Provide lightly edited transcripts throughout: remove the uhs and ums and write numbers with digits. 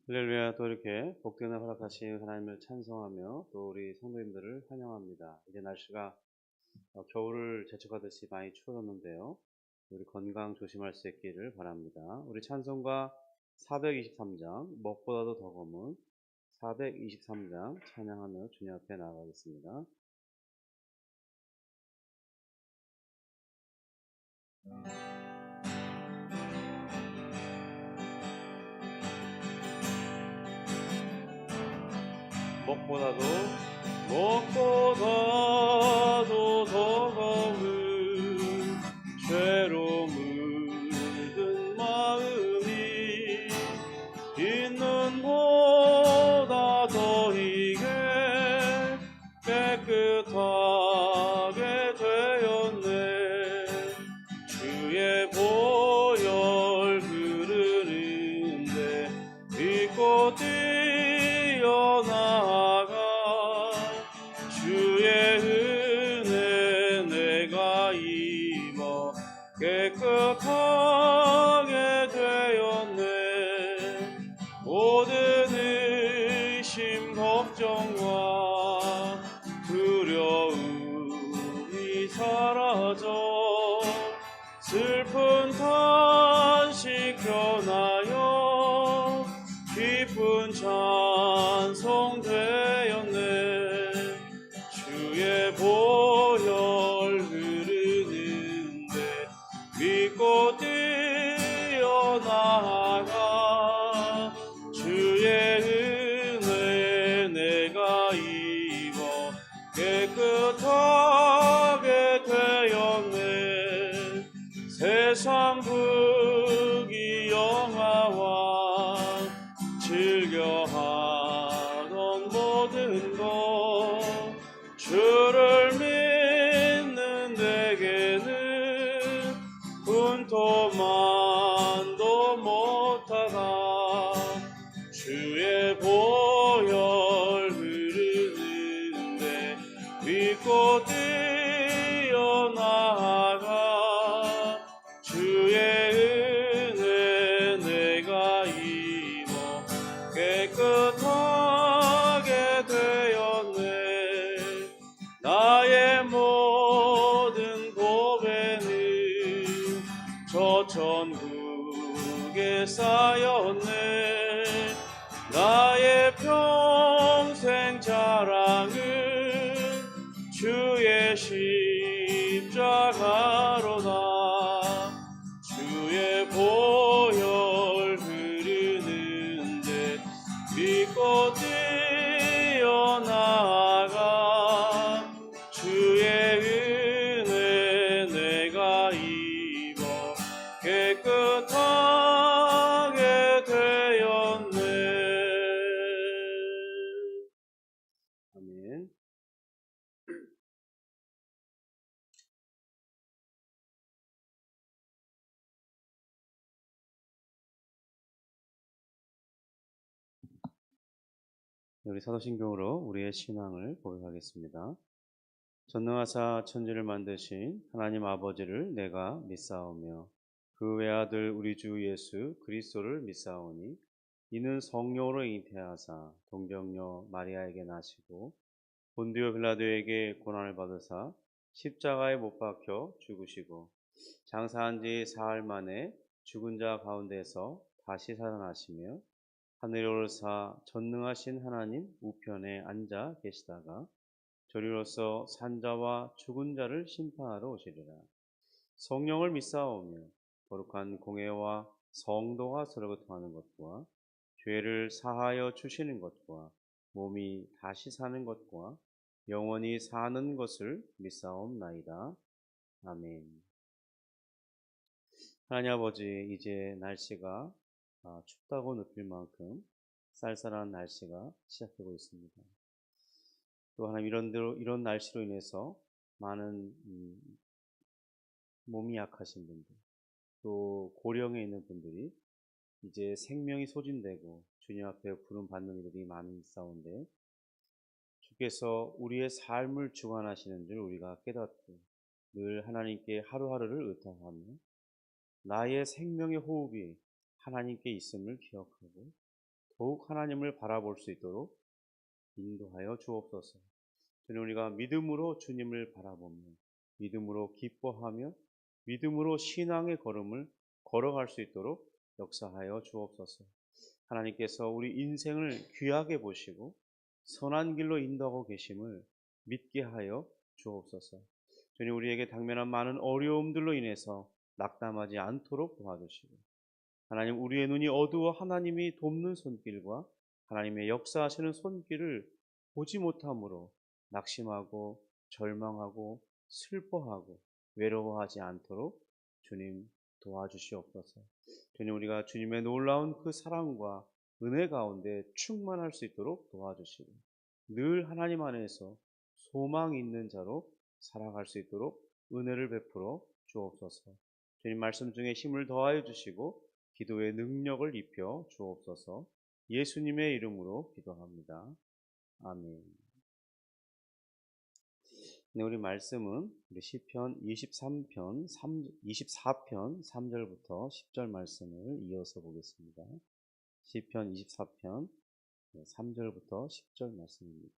할렐루야. 또 이렇게 복되는 허락하신 하나님을 찬송하며 또 우리 성도님들을 환영합니다. 이제 날씨가 겨울을 재촉하듯이 많이 추워졌는데요. 우리 건강 조심할 수 있기를 바랍니다. 우리 찬송가 423장 먹보다도 더 검은 423장 찬양하며 주님 앞에 나아가겠습니다. 먹보다도 더 검은 죄로 물든 마음이 빈 눈보다 더 희게 깨끗하게 되었네. 주의 보혈 흐르는데 믿고 뛰어나가 주의 은혜 내가 입어 깨끗하게 되었네. 모든 의심 걱정과 두려움이 사라져 슬픈 탄식 변하여 기쁜 찬송 되었네. 주의 보혈 흐르는데 믿고 뛰어나가 주의 은혜 내가 입어 깨끗하게 되었네. 세상 부귀 영화와 즐겨하던 모든 것 주를 믿는 내게는 분토만도 못하다. 주의 보혈 흐르는데 믿고 뛰어나가 주의 은혜 내가 입어 깨끗하게 되었네. 나의 모든 고배는 저 천국에 쌓였네. 나의 평생 자랑은 주의 십자가로다. 주의 보혈 흐르는데 믿고 뛰어나가 주의 은혜 내가 입어 깨끗하게 되었네. 아멘. 우리 사도신경으로 우리의 신앙을 고백하겠습니다. 전능하사 천지를 만드신 하나님 아버지를 내가 믿사오며 그 외아들 우리 주 예수 그리스도를 믿사오니 이는 성령으로 잉태하사 동정녀 마리아에게 나시고 본디오 빌라도에게 고난을 받으사 십자가에 못 박혀 죽으시고 장사한 지 사흘 만에 죽은 자 가운데서 다시 살아나시며 하늘에 오르사 전능하신 하나님 우편에 앉아 계시다가 저리로서 산자와 죽은 자를 심판하러 오시리라. 성령을 믿사오며 거룩한 공회와 성도가 서로 교통하는 것과 죄를 사하여 주시는 것과 몸이 다시 사는 것과 영원히 사는 것을 믿사옵나이다. 아멘. 하나님 아버지, 이제 날씨가 춥다고 느낄 만큼 쌀쌀한 날씨가 시작되고 있습니다. 또 하나님 이런 날씨로 인해서 많은 몸이 약하신 분들, 또 고령에 있는 분들이 이제 생명이 소진되고 주님 앞에 부름 받는 일들이 많은 싸운데 주께서 우리의 삶을 주관하시는 줄 우리가 깨닫고 늘 하나님께 하루하루를 의탁하며 나의 생명의 호흡이 하나님께 있음을 기억하고 더욱 하나님을 바라볼 수 있도록 인도하여 주옵소서. 주님, 우리가 믿음으로 주님을 바라보며 믿음으로 기뻐하며 믿음으로 신앙의 걸음을 걸어갈 수 있도록 역사하여 주옵소서. 하나님께서 우리 인생을 귀하게 보시고 선한 길로 인도하고 계심을 믿게 하여 주옵소서. 주님, 우리에게 당면한 많은 어려움들로 인해서 낙담하지 않도록 도와주시고, 하나님, 우리의 눈이 어두워 하나님이 돕는 손길과 하나님의 역사하시는 손길을 보지 못함으로 낙심하고 절망하고 슬퍼하고 외로워하지 않도록 주님 도와주시옵소서. 주님, 우리가 주님의 놀라운 그 사랑과 은혜 가운데 충만할 수 있도록 도와주시고, 늘 하나님 안에서 소망 있는 자로 살아갈 수 있도록 은혜를 베풀어 주옵소서. 주님, 말씀 중에 힘을 더하여 주시고 기도의 능력을 입혀 주옵소서. 예수님의 이름으로 기도합니다. 아멘. 네, 우리 말씀은 우리 시편 24편 3절부터 10절 말씀을 이어서 보겠습니다. 시편 24편 3절부터 10절 말씀입니다.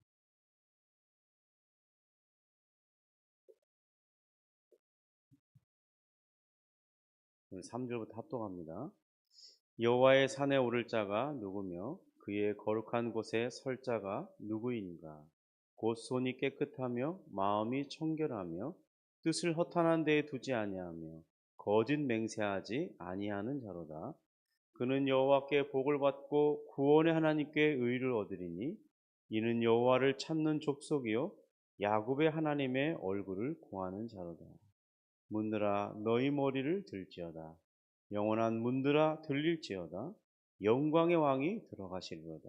3절부터 합독합니다. 여호와의 산에 오를 자가 누구며 그의 거룩한 곳에 설 자가 누구인가? 곧 손이 깨끗하며 마음이 청결하며 뜻을 허탄한 데에 두지 아니하며 거짓 맹세하지 아니하는 자로다. 그는 여호와께 복을 받고 구원의 하나님께 의를 얻으리니 이는 여호와를 찾는 족속이요 야곱의 하나님의 얼굴을 구하는 자로다. 문들아 너희 머리를 들지어다. 영원한 문들아 들릴지어다. 영광의 왕이 들어가시리로다.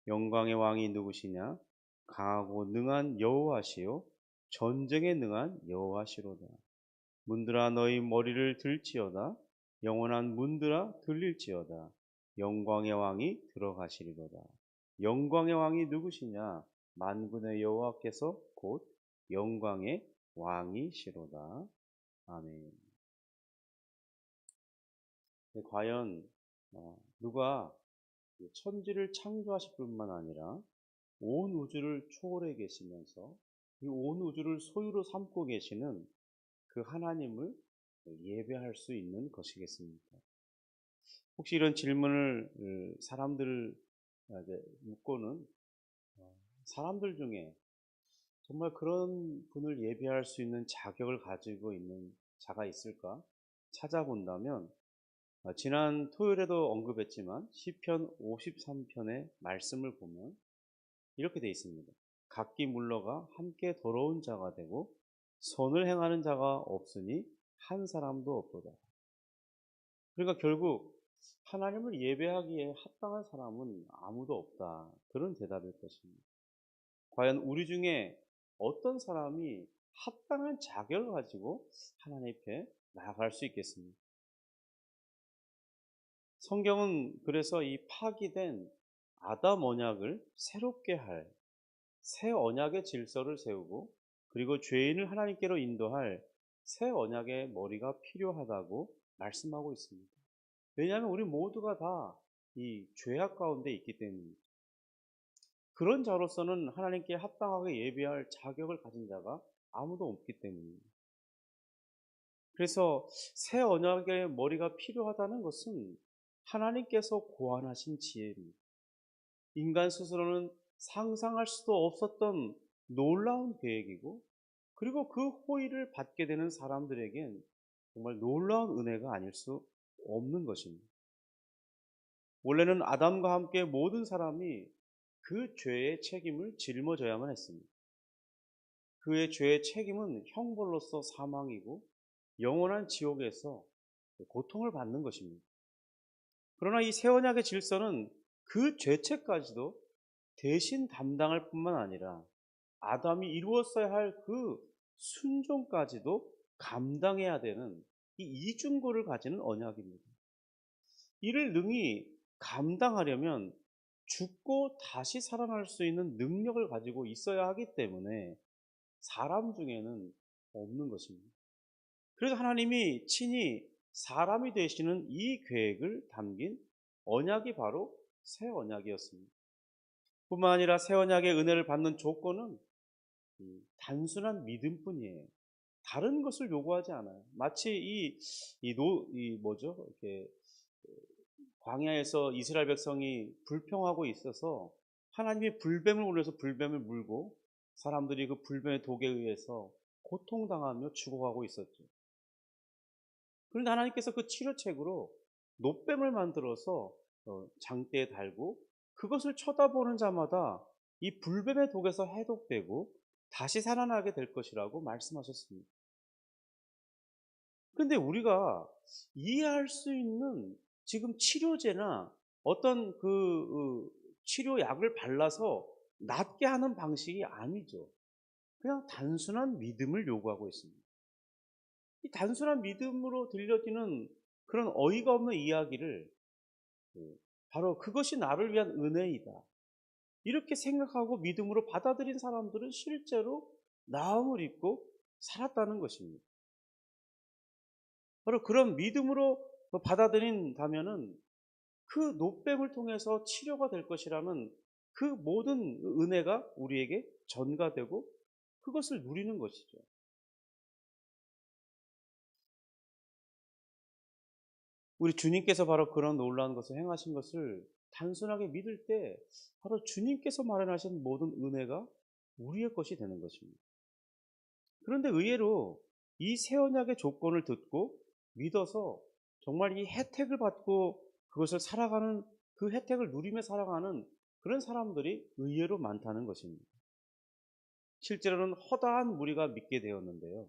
영광의 왕이 누구시냐? 강하고 능한 여호와시요 전쟁에 능한 여호와시로다. 문들아 너희 머리를 들지어다. 영원한 문들아 들릴지어다. 영광의 왕이 들어가시리로다. 영광의 왕이 누구시냐? 만군의 여호와께서 곧 영광의 왕이시로다. 아멘. 과연 누가 천지를 창조하실 뿐만 아니라 온 우주를 초월해 계시면서 이 온 우주를 소유로 삼고 계시는 그 하나님을 예배할 수 있는 것이겠습니까? 혹시 이런 질문을 사람들을 묻고는 사람들 중에 정말 그런 분을 예배할 수 있는 자격을 가지고 있는 자가 있을까 찾아본다면 지난 토요일에도 언급했지만 시편 53편의 말씀을 보면 이렇게 되어 있습니다. 각기 물러가 함께 더러운 자가 되고 선을 행하는 자가 없으니 한 사람도 없도다. 그러니까 결국 하나님을 예배하기에 합당한 사람은 아무도 없다. 그런 대답일 것입니다. 과연 우리 중에 어떤 사람이 합당한 자격을 가지고 하나님 앞에 나아갈 수 있겠습니까? 성경은 그래서 이 파기된 아담 언약을 새롭게 할 새 언약의 질서를 세우고 그리고 죄인을 하나님께로 인도할 새 언약의 머리가 필요하다고 말씀하고 있습니다. 왜냐하면 우리 모두가 다 이 죄악 가운데 있기 때문입니다. 그런 자로서는 하나님께 합당하게 예배할 자격을 가진 자가 아무도 없기 때문입니다. 그래서 새 언약의 머리가 필요하다는 것은 하나님께서 고안하신 지혜입니다. 인간 스스로는 상상할 수도 없었던 놀라운 계획이고 그리고 그 호의를 받게 되는 사람들에겐 정말 놀라운 은혜가 아닐 수 없는 것입니다. 원래는 아담과 함께 모든 사람이 그 죄의 책임을 짊어져야만 했습니다. 그의 죄의 책임은 형벌로서 사망이고 영원한 지옥에서 고통을 받는 것입니다. 그러나 이 새 언약의 질서는 그 죄책까지도 대신 담당할 뿐만 아니라 아담이 이루었어야 할 그 순종까지도 감당해야 되는 이 이중고를 가지는 언약입니다. 이를 능히 감당하려면 죽고 다시 살아날 수 있는 능력을 가지고 있어야 하기 때문에 사람 중에는 없는 것입니다. 그래서 하나님이 친히 사람이 되시는 이 계획을 담긴 언약이 바로 새 언약이었습니다. 뿐만 아니라 새 언약의 은혜를 받는 조건은 단순한 믿음뿐이에요. 다른 것을 요구하지 않아요. 마치 이 뭐죠? 이렇게 광야에서 이스라엘 백성이 불평하고 있어서 하나님이 불뱀을 보내서 불뱀을 물고 사람들이 그 불뱀의 독에 의해서 고통당하며 죽어가고 있었죠. 그런데 하나님께서 그 치료책으로 놋뱀을 만들어서 장대에 달고 그것을 쳐다보는 자마다 이 불뱀의 독에서 해독되고 다시 살아나게 될 것이라고 말씀하셨습니다. 근데 우리가 이해할 수 있는 지금 치료제나 어떤 치료약을 발라서 낫게 하는 방식이 아니죠. 그냥 단순한 믿음을 요구하고 있습니다. 이 단순한 믿음으로 들려지는 그런 어이가 없는 이야기를 바로 그것이 나를 위한 은혜이다, 이렇게 생각하고 믿음으로 받아들인 사람들은 실제로 나음을 입고 살았다는 것입니다. 바로 그런 믿음으로 받아들인다면은 그 노뱀을 통해서 치료가 될 것이라는 그 모든 은혜가 우리에게 전가되고 그것을 누리는 것이죠. 우리 주님께서 바로 그런 놀라운 것을 행하신 것을 단순하게 믿을 때 바로 주님께서 마련하신 모든 은혜가 우리의 것이 되는 것입니다. 그런데 의외로 이 새 언약의 조건을 듣고 믿어서 정말 이 혜택을 받고 그것을 살아가는, 그 혜택을 누리며 살아가는 그런 사람들이 의외로 많다는 것입니다. 실제로는 허다한 무리가 믿게 되었는데요.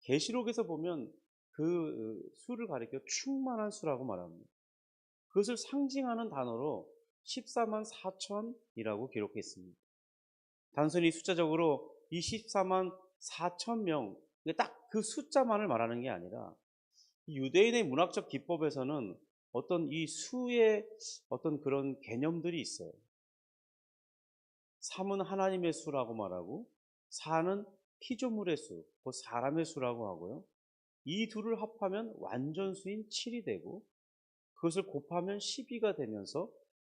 계시록에서 보면 그 수를 가리켜 충만한 수라고 말합니다. 그것을 상징하는 단어로 14만 4천이라고 기록했습니다. 단순히 숫자적으로 이 14만 4천 명, 딱 그 숫자만을 말하는 게 아니라 유대인의 문학적 기법에서는 어떤 이 수의 어떤 그런 개념들이 있어요. 3은 하나님의 수라고 말하고 4는 피조물의 수, 그 사람의 수라고 하고요. 이 둘을 합하면 완전수인 7이 되고 그것을 곱하면 12가 되면서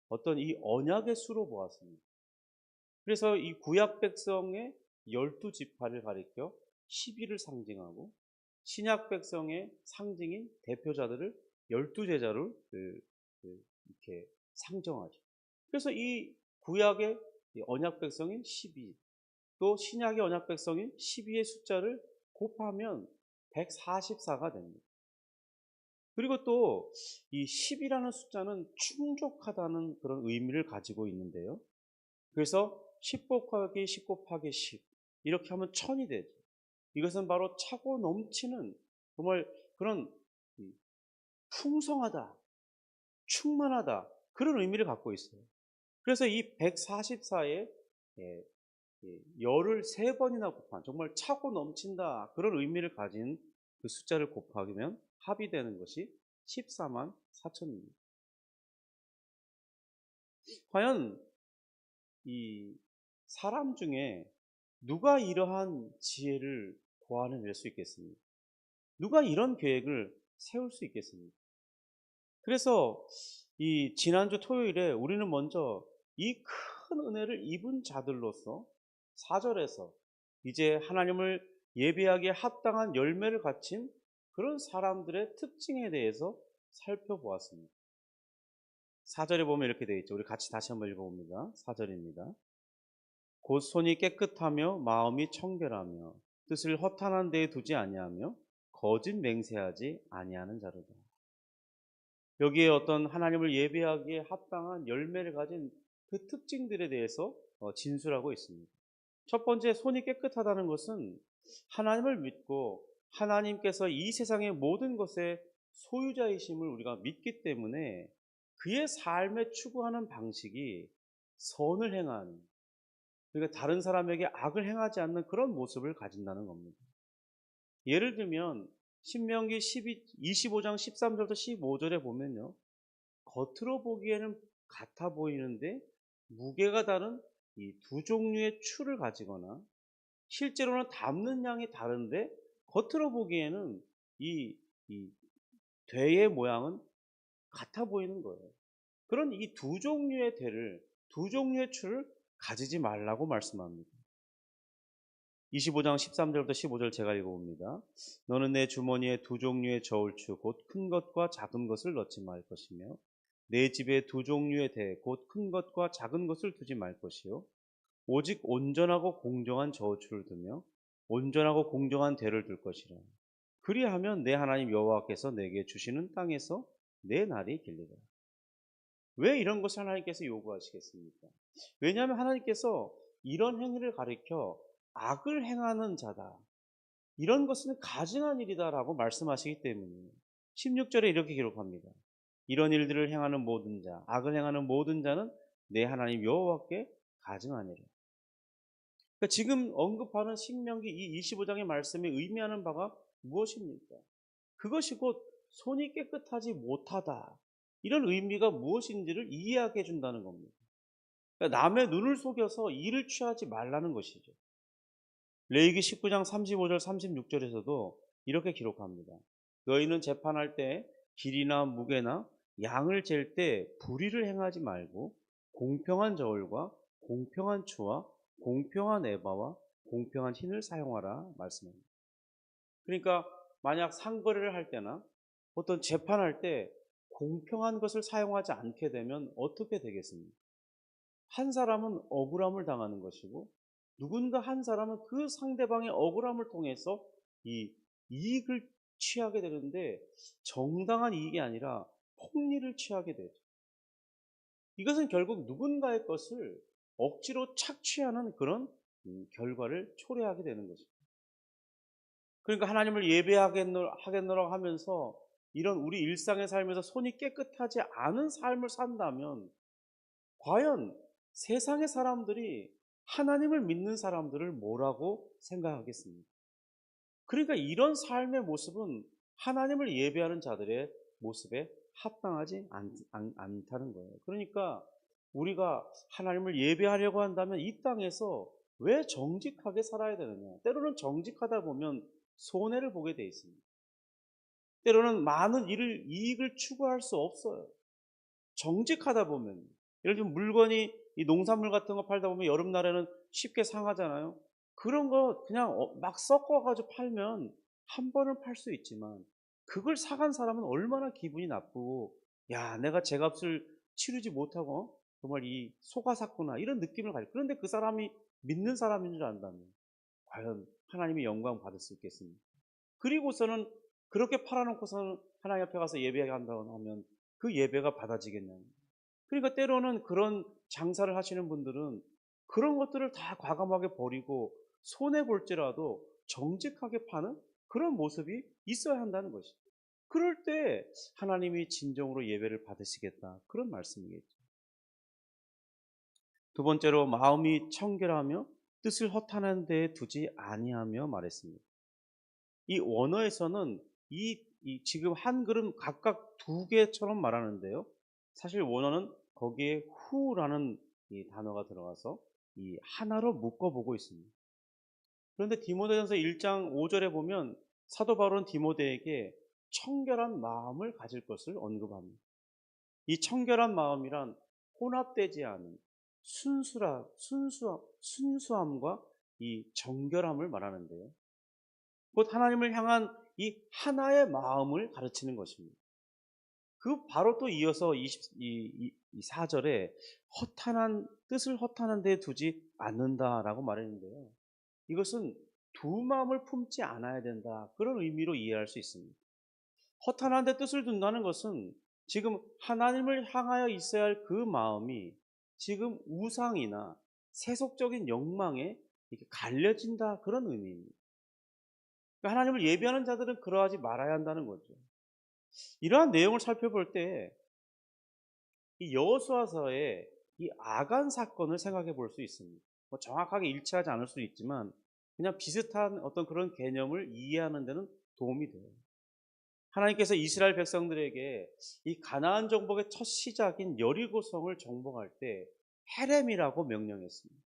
어떤 이 언약의 수로 보았습니다. 그래서 이 구약 백성의 12지파를 가리켜 12를 상징하고 신약 백성의 상징인 대표자들을 12제자를 이렇게 상정하죠. 그래서 이 구약의 언약 백성인 12, 또 신약의 언약 백성인 12의 숫자를 곱하면 144가 됩니다. 그리고 또 이 10이라는 숫자는 충족하다는 그런 의미를 가지고 있는데요. 그래서 10 곱하기 10 곱하기 10 이렇게 하면 1000이 되죠. 이것은 바로 차고 넘치는 정말 그런 풍성하다, 충만하다, 그런 의미를 갖고 있어요. 그래서 이 144에 열을 3번이나 곱한 정말 차고 넘친다, 그런 의미를 가진 그 숫자를 곱하면 합이 되는 것이 14만 4천입니다. 과연 이 사람 중에 누가 이러한 지혜를 고안해낼 수 있겠습니까? 누가 이런 계획을 세울 수 있겠습니까? 그래서 이 지난주 토요일에 우리는 먼저 이 큰 은혜를 입은 자들로서 4절에서 이제 하나님을 예배하기에 합당한 열매를 갖춘 그런 사람들의 특징에 대해서 살펴보았습니다. 4절에 보면 이렇게 되어 있죠. 우리 같이 다시 한번 읽어봅니다. 4절입니다. 곧 손이 깨끗하며 마음이 청결하며 뜻을 허탄한 데에 두지 아니하며 거짓 맹세하지 아니하는 자로다. 여기에 어떤 하나님을 예배하기에 합당한 열매를 가진 그 특징들에 대해서 진술하고 있습니다. 첫 번째, 손이 깨끗하다는 것은 하나님을 믿고 하나님께서 이 세상의 모든 것의 소유자이심을 우리가 믿기 때문에 그의 삶에 추구하는 방식이 선을 행하는, 그러니까 다른 사람에게 악을 행하지 않는 그런 모습을 가진다는 겁니다. 예를 들면 신명기 25장 13절부터 15절에 보면요, 겉으로 보기에는 같아 보이는데 무게가 다른 이 두 종류의 추를 가지거나 실제로는 담는 양이 다른데 겉으로 보기에는 이 되의 모양은 같아 보이는 거예요. 그런 이 두 종류의 대를, 두 종류의 추를 가지지 말라고 말씀합니다. 25장 13절부터 15절 제가 읽어봅니다. 너는 내 주머니에 두 종류의 저울추 곧 큰 것과 작은 것을 넣지 말 것이며 내 집에 두 종류의 대 곧 큰 것과 작은 것을 두지 말 것이요 오직 온전하고 공정한 저울추를 두며 온전하고 공정한 대를 둘 것이라. 그리하면 내 하나님 여호와께서 내게 주시는 땅에서 내 날이 길리라. 왜 이런 것을 하나님께서 요구하시겠습니까? 왜냐하면 하나님께서 이런 행위를 가리켜 악을 행하는 자다, 이런 것은 가증한 일이다라고 말씀하시기 때문에 16절에 이렇게 기록합니다. 이런 일들을 행하는 모든 자, 악을 행하는 모든 자는 내 하나님 여호와께 가증하니라. 그러니까 지금 언급하는 신명기 이 25장의 말씀이 의미하는 바가 무엇입니까? 그것이 곧 손이 깨끗하지 못하다, 이런 의미가 무엇인지를 이해하게 해준다는 겁니다. 그러니까 남의 눈을 속여서 일을 취하지 말라는 것이죠. 레위기 19장 35절 36절에서도 이렇게 기록합니다. 너희는 재판할 때 길이나 무게나 양을 잴 때 불의를 행하지 말고 공평한 저울과 공평한 추와 공평한 에바와 공평한 흰을 사용하라 말씀합니다. 그러니까 만약 상거래를 할 때나 어떤 재판할 때 공평한 것을 사용하지 않게 되면 어떻게 되겠습니까? 한 사람은 억울함을 당하는 것이고 누군가 한 사람은 그 상대방의 억울함을 통해서 이 이익을 취하게 되는데 정당한 이익이 아니라 폭리를 취하게 되죠. 이것은 결국 누군가의 것을 억지로 착취하는 그런 결과를 초래하게 되는 것입니다. 그러니까 하나님을 예배하겠노라고 하면서 이런 우리 일상의 삶에서 손이 깨끗하지 않은 삶을 산다면 과연 세상의 사람들이 하나님을 믿는 사람들을 뭐라고 생각하겠습니까? 그러니까 이런 삶의 모습은 하나님을 예배하는 자들의 모습에 합당하지 않다는 거예요. 그러니까 우리가 하나님을 예배하려고 한다면 이 땅에서 왜 정직하게 살아야 되느냐? 때로는 정직하다 보면 손해를 보게 돼 있습니다. 때로는 많은 이익을 추구할 수 없어요. 정직하다 보면, 예를 들면 물건이 이 농산물 같은 거 팔다 보면 여름날에는 쉽게 상하잖아요. 그런 거 그냥 막 섞어가지고 팔면 한 번은 팔 수 있지만 그걸 사간 사람은 얼마나 기분이 나쁘고, 야, 내가 제값을 치르지 못하고 정말 이 속아샀구나, 이런 느낌을 가지고. 그런데 그 사람이 믿는 사람인 줄 안다면 과연 하나님의 영광 받을 수 있겠습니까? 그리고서는 그렇게 팔아놓고서는 하나님 앞에 가서 예배한다고 하면 그 예배가 받아지겠냐는. 그러니까 때로는 그런 장사를 하시는 분들은 그런 것들을 다 과감하게 버리고 손해볼지라도 정직하게 파는 그런 모습이 있어야 한다는 것이죠. 그럴 때 하나님이 진정으로 예배를 받으시겠다, 그런 말씀이겠죠. 두 번째로 마음이 청결하며 뜻을 허탄한 데에 두지 아니하며 말했습니다. 이 원어에서는 지금 한글은 각각 두 개처럼 말하는데요. 사실 원어는 거기에 who라는 이 단어가 들어가서 이 하나로 묶어보고 있습니다. 그런데 디모데전서 1장 5절에 보면 사도 바울은 디모데에게 청결한 마음을 가질 것을 언급합니다. 이 청결한 마음이란 혼합되지 않은 순수함과 이 정결함을 말하는데요. 곧 하나님을 향한 이 하나의 마음을 가르치는 것입니다. 그 바로 또 이어서 4절에 뜻을 허탄한 데 두지 않는다라고 말했는데요. 이것은 두 마음을 품지 않아야 된다, 그런 의미로 이해할 수 있습니다. 허탄한 데 뜻을 둔다는 것은 지금 하나님을 향하여 있어야 할 그 마음이 지금 우상이나 세속적인 욕망에 이렇게 갈려진다, 그런 의미입니다. 그러니까 하나님을 예배하는 자들은 그러하지 말아야 한다는 거죠. 이러한 내용을 살펴볼 때 이 여호수아서의 이 아간 사건을 생각해 볼 수 있습니다. 뭐 정확하게 일치하지 않을 수 있지만 그냥 비슷한 어떤 그런 개념을 이해하는 데는 도움이 돼요. 하나님께서 이스라엘 백성들에게 이 가나안 정복의 첫 시작인 여리고성을 정복할 때 헤렘이라고 명령했습니다.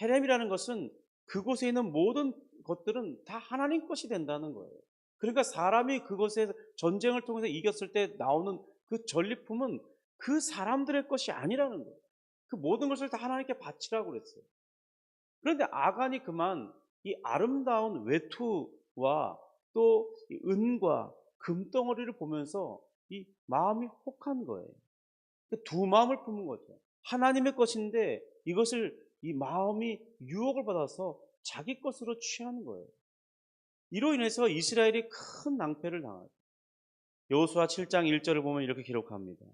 헤렘이라는 것은 그곳에 있는 모든 것들은 다 하나님 것이 된다는 거예요. 그러니까 사람이 그곳에 전쟁을 통해서 이겼을 때 나오는 그 전리품은 그 사람들의 것이 아니라는 거예요. 그 모든 것을 다 하나님께 바치라고 그랬어요. 그런데 아간이 그만 이 아름다운 외투와 또 이 은과 금덩어리를 보면서 이 마음이 혹한 거예요. 두 마음을 품은 거죠. 하나님의 것인데 이것을 이 마음이 유혹을 받아서 자기 것으로 취하는 거예요. 이로 인해서 이스라엘이 큰 낭패를 당하죠. 여호수아 7장 1절을 보면 이렇게 기록합니다.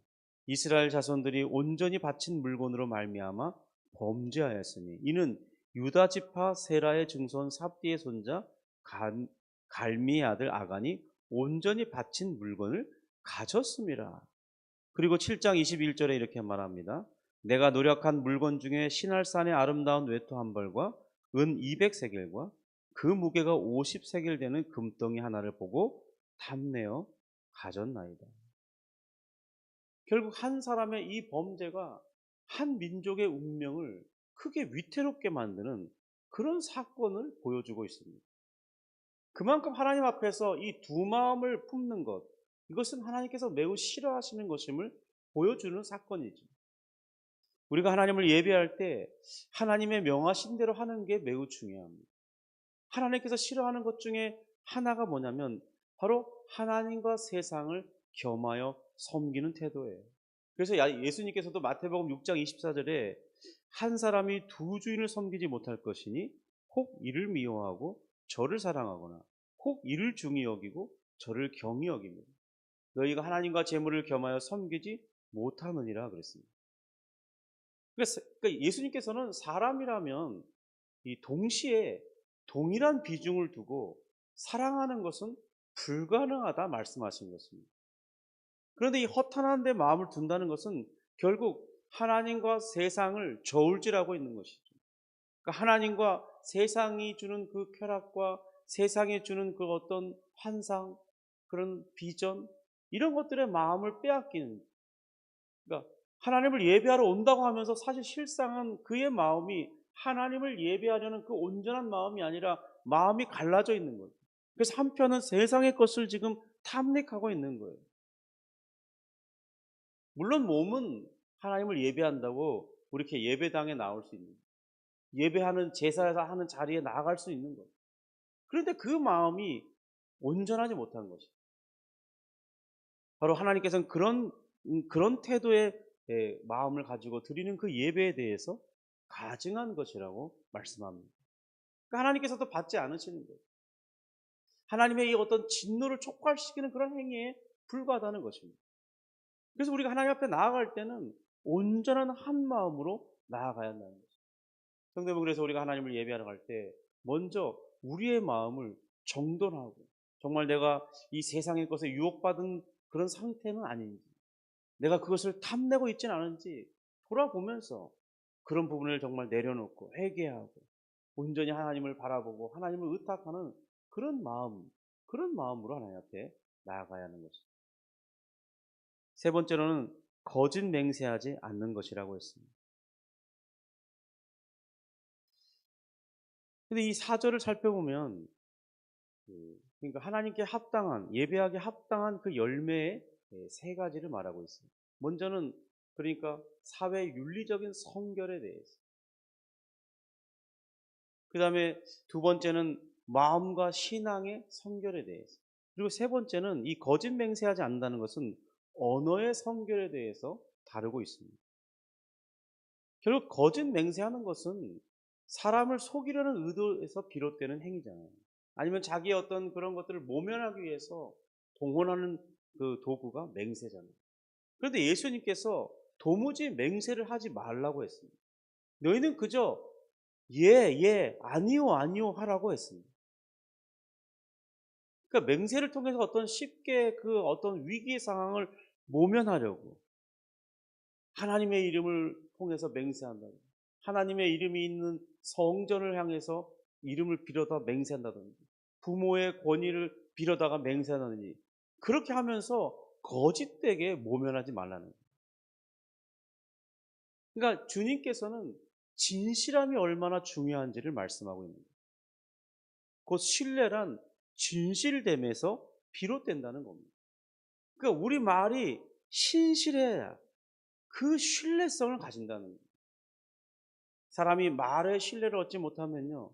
이스라엘 자손들이 온전히 바친 물건으로 말미암아 범죄하였으니 이는 유다 지파 세라의 증손 삽디의 손자 갈미의 아들 아간이 온전히 바친 물건을 가졌습니다. 그리고 7장 21절에 이렇게 말합니다. 내가 노력한 물건 중에 신할산의 아름다운 외투 한 벌과 은 200세겔과 그 무게가 50세겔 되는 금덩이 하나를 보고 탐내어 가졌나이다. 결국 한 사람의 이 범죄가 한 민족의 운명을 크게 위태롭게 만드는 그런 사건을 보여주고 있습니다. 그만큼 하나님 앞에서 이 두 마음을 품는 것, 이것은 하나님께서 매우 싫어하시는 것임을 보여주는 사건이죠. 우리가 하나님을 예배할 때 하나님의 명하신 대로 하는 게 매우 중요합니다. 하나님께서 싫어하는 것 중에 하나가 뭐냐면 바로 하나님과 세상을 겸하여 섬기는 태도예요. 그래서 예수님께서도 마태복음 6장 24절에 한 사람이 두 주인을 섬기지 못할 것이니 혹 이를 미워하고 저를 사랑하거나 혹 이를 중히 여기고 저를 경히 여깁니다. 너희가 하나님과 재물을 겸하여 섬기지 못하느니라 그랬습니다. 그러니까 예수님께서는 사람이라면 이 동시에 동일한 비중을 두고 사랑하는 것은 불가능하다 말씀하신 것입니다. 그런데 이 허탄한 데 마음을 둔다는 것은 결국 하나님과 세상을 저울질하고 있는 것이죠. 그러니까 하나님과 세상이 주는 그 쾌락과 세상이 주는 그 어떤 환상, 그런 비전, 이런 것들의 마음을 빼앗기는, 그러니까 하나님을 예배하러 온다고 하면서 사실 실상은 그의 마음이 하나님을 예배하려는 그 온전한 마음이 아니라 마음이 갈라져 있는 거예요. 그래서 한편은 세상의 것을 지금 탐닉하고 있는 거예요. 물론 몸은 하나님을 예배한다고 우리 이렇게 예배당에 나올 수 있는 거예요. 예배하는 제사에서 하는 자리에 나아갈 수 있는 거예요. 그런데 그 마음이 온전하지 못한 것이죠. 바로 하나님께서는 그런 태도의 마음을 가지고 드리는 그 예배에 대해서 가증한 것이라고 말씀합니다. 그러니까 하나님께서도 받지 않으시는 거예요. 하나님의 이 어떤 진노를 촉발시키는 그런 행위에 불과하다는 것입니다. 그래서 우리가 하나님 앞에 나아갈 때는 온전한 한 마음으로 나아가야 한다는 거죠. 성도 여러분, 그래서 우리가 하나님을 예배하러 갈 때 먼저 우리의 마음을 정돈하고 정말 내가 이 세상의 것에 유혹받은 그런 상태는 아닌지, 내가 그것을 탐내고 있지는 않은지 돌아보면서 그런 부분을 정말 내려놓고 회개하고 온전히 하나님을 바라보고 하나님을 의탁하는 그런 마음으로 하나님 앞에 나아가야 하는 것입니다. 세 번째로는 거짓 맹세하지 않는 것이라고 했습니다. 근데 이 4절을 살펴보면 그러니까 하나님께 합당한, 예배하기 합당한 그 열매의 세 가지를 말하고 있습니다. 먼저는 그러니까 사회 윤리적인 성결에 대해서, 그 다음에 두 번째는 마음과 신앙의 성결에 대해서, 그리고 세 번째는 이 거짓 맹세하지 않는다는 것은 언어의 성결에 대해서 다루고 있습니다. 결국 거짓 맹세하는 것은 사람을 속이려는 의도에서 비롯되는 행위잖아요. 아니면 자기의 어떤 그런 것들을 모면하기 위해서 동원하는 그 도구가 맹세잖아요. 그런데 예수님께서 도무지 맹세를 하지 말라고 했습니다. 너희는 그저 예, 아니요, 아니요 하라고 했습니다. 그러니까 맹세를 통해서 어떤 쉽게 그 어떤 위기 상황을 모면하려고 하나님의 이름을 통해서 맹세한다든지, 하나님의 이름이 있는 성전을 향해서 이름을 빌어다 맹세한다든지, 부모의 권위를 빌어다가 맹세한다든지, 그렇게 하면서 거짓되게 모면하지 말라는 거예요. 그러니까 주님께서는 진실함이 얼마나 중요한지를 말씀하고 있는 거예요. 곧 신뢰란 진실됨에서 비롯된다는 겁니다. 그러니까 우리 말이 신실해야, 그 신뢰성을 가진다는 거예요. 사람이 말의 신뢰를 얻지 못하면요,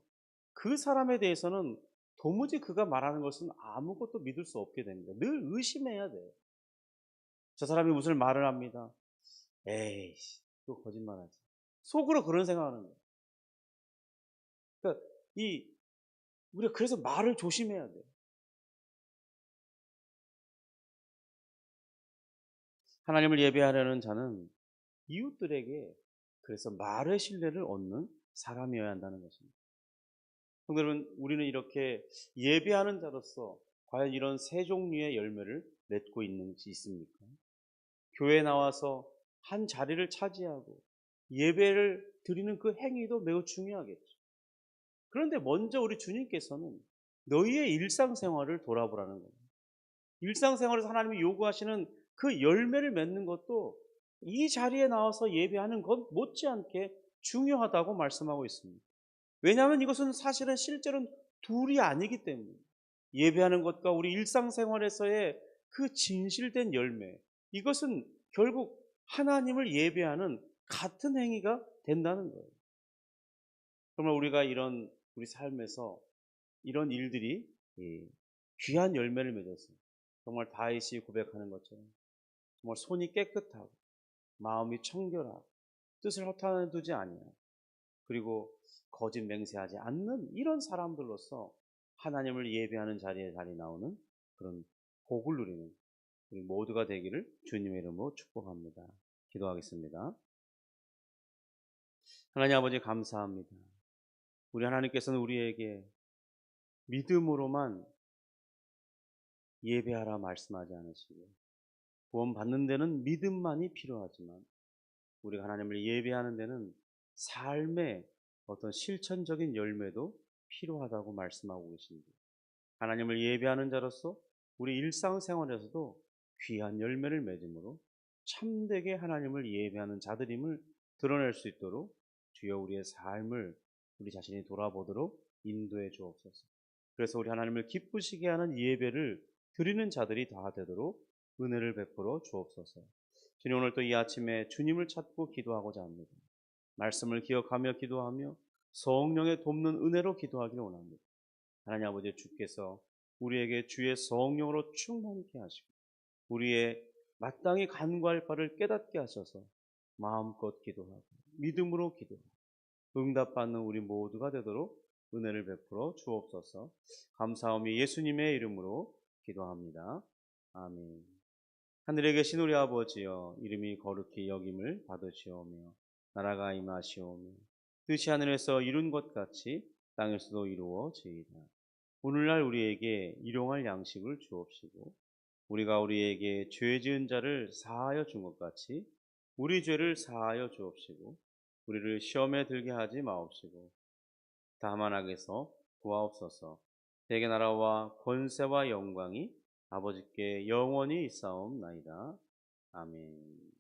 그 사람에 대해서는 도무지 그가 말하는 것은 아무것도 믿을 수 없게 됩니다. 늘 의심해야 돼요. 저 사람이 무슨 말을 합니다. 에이씨, 또 거짓말하지. 속으로 그런 생각하는 거예요. 그러니까 우리가 그래서 말을 조심해야 돼요. 하나님을 예배하려는 자는 이웃들에게 그래서 말의 신뢰를 얻는 사람이어야 한다는 것입니다. 성도 여러분, 우리는 이렇게 예배하는 자로서 과연 이런 세 종류의 열매를 맺고 있는지 있습니까? 교회에 나와서 한 자리를 차지하고 예배를 드리는 그 행위도 매우 중요하겠죠. 그런데 먼저 우리 주님께서는 너희의 일상생활을 돌아보라는 겁니다. 일상생활에서 하나님이 요구하시는 그 열매를 맺는 것도 이 자리에 나와서 예배하는 것 못지않게 중요하다고 말씀하고 있습니다. 왜냐하면 이것은 사실은 실제로는 둘이 아니기 때문에 예배하는 것과 우리 일상생활에서의 그 진실된 열매, 이것은 결국 하나님을 예배하는 같은 행위가 된다는 거예요. 정말 우리가 이런 우리 삶에서 이런 일들이 귀한 열매를 맺었어요. 정말 다윗이 고백하는 것처럼 정말 손이 깨끗하고 마음이 청결하고 뜻을 허탄에 두지 아니하고 그리고 거짓 맹세하지 않는 이런 사람들로서 하나님을 예배하는 자리에 나오는 그런 복을 누리는 우리 모두가 되기를 주님의 이름으로 축복합니다. 기도하겠습니다. 하나님 아버지 감사합니다. 우리 하나님께서는 우리에게 믿음으로만 예배하라 말씀하지 않으시고 구원 받는 데는 믿음만이 필요하지만 우리가 하나님을 예배하는 데는 삶의 어떤 실천적인 열매도 필요하다고 말씀하고 계십니다. 하나님을 예배하는 자로서 우리 일상생활에서도 귀한 열매를 맺음으로 참되게 하나님을 예배하는 자들임을 드러낼 수 있도록 주여 우리의 삶을 우리 자신이 돌아보도록 인도해 주옵소서. 그래서 우리 하나님을 기쁘시게 하는 예배를 드리는 자들이 다 되도록 은혜를 베풀어 주옵소서. 주님, 오늘 또 이 아침에 주님을 찾고 기도하고자 합니다. 말씀을 기억하며 기도하며 성령의 돕는 은혜로 기도하기를 원합니다. 하나님 아버지, 주께서 우리에게 주의 성령으로 충만케 하시고 우리의 마땅히 간구할 바를 깨닫게 하셔서 마음껏 기도하고 믿음으로 기도하고 응답받는 우리 모두가 되도록 은혜를 베풀어 주옵소서. 감사하며 예수님의 이름으로 기도합니다. 아멘. 하늘에 계신 우리 아버지여, 이름이 거룩히 여김을 받으시오며 나라가 임하시오며 뜻이 하늘에서 이룬 것 같이 땅에서도 이루어지이다. 오늘날 우리에게 일용할 양식을 주옵시고 우리가 우리에게 죄 지은 자를 사하여 준 것 같이 우리 죄를 사하여 주옵시고 우리를 시험에 들게 하지 마옵시고 다만 악에서 구하옵소서. 대개 나라와 권세와 영광이 아버지께 영원히 있사옵나이다. 아멘.